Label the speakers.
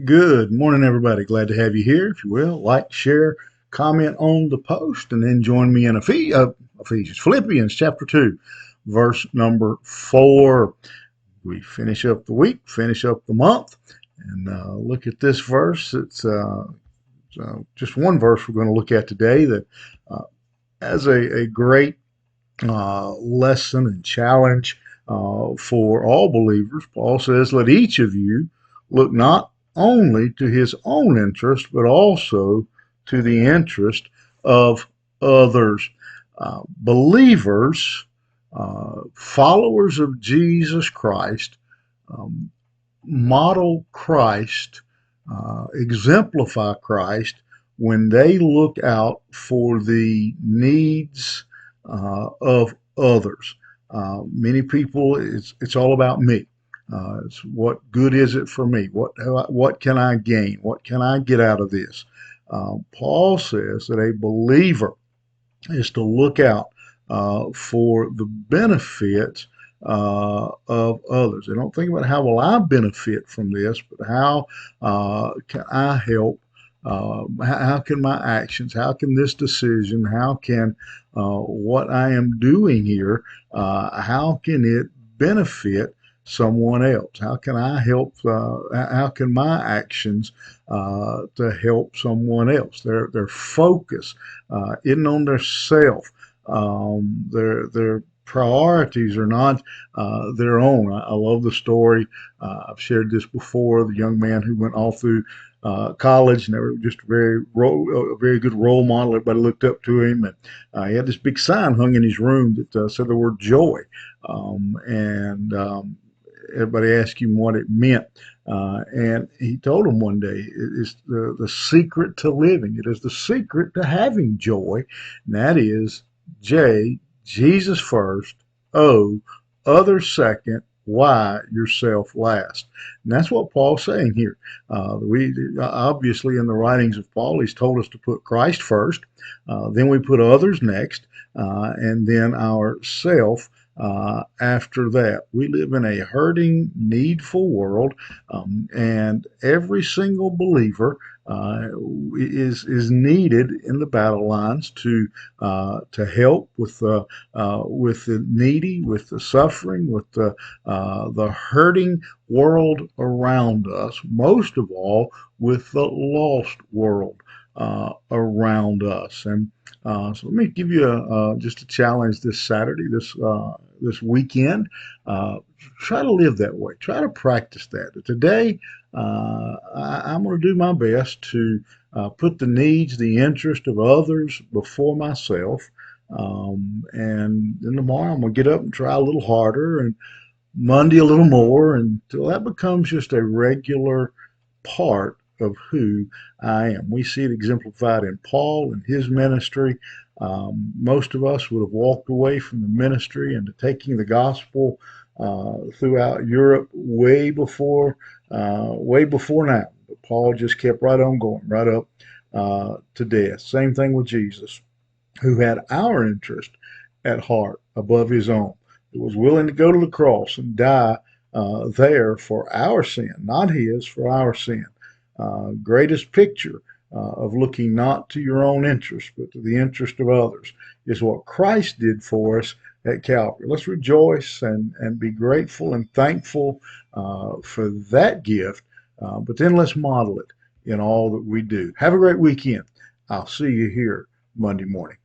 Speaker 1: Good morning, everybody. Glad to have you here. If you will, like, share, comment on the post, and then join me in Ephesians, Philippians chapter 2, verse number 4. We finish up the week, finish up the month, and look at this verse. It's just one verse we're going to look at today that uh, has a great lesson and challenge for all believers. Paul says, let each of you look not only to his own interest, but also to the interest of others. Believers, followers of Jesus Christ, um, model Christ, exemplify Christ when they look out for the needs of others. Many people, it's all about me. It's what good is it for me? What can I gain? What can I get out of this? Paul says that a believer is to look out for the benefits of others. They don't think about how will I benefit from this, but how can I help? How can my actions, how can this decision, how can what I am doing here, how can it benefit someone else? How can I help? How can my actions to help someone else? Their focus isn't on their self. Their priorities are not their own. I love the story. I've shared this before. The young man who went all through college, and they were just a very good role model. Everybody looked up to him, and he had this big sign hung in his room that said the word joy, and everybody asked him what it meant. And he told them one day, it's the secret to living. It is the secret to having joy. And that is J, Jesus first, O, others second, Y, yourself last. And that's what Paul's saying here. We obviously in the writings of Paul, he's told us to put Christ first, then we put others next, and then ourself after that. We live in a hurting, needful world, and every single believer is needed in the battle lines to help with the needy, with the suffering, with the hurting world around us. Most of all, with the lost world around us. And so let me give you just a challenge this Saturday, this weekend. Try to live that way. Try to practice that. Today, I'm going to do my best to put the needs, the interest of others before myself. And then tomorrow, I'm going to get up and try a little harder, and Monday a little more, until that becomes just a regular part of who I am. We see it exemplified in Paul and his ministry. Most of us would have walked away from the ministry and to taking the gospel throughout Europe way before now. But Paul just kept right on going, right up to death. Same thing with Jesus, who had our interest at heart above his own, who was willing to go to the cross and die there for our sin, not his, for our sin. Greatest picture of looking not to your own interest, but to the interest of others is what Christ did for us at Calvary. Let's rejoice and be grateful and thankful for that gift, but then let's model it in all that we do. Have a great weekend. I'll see you here Monday morning.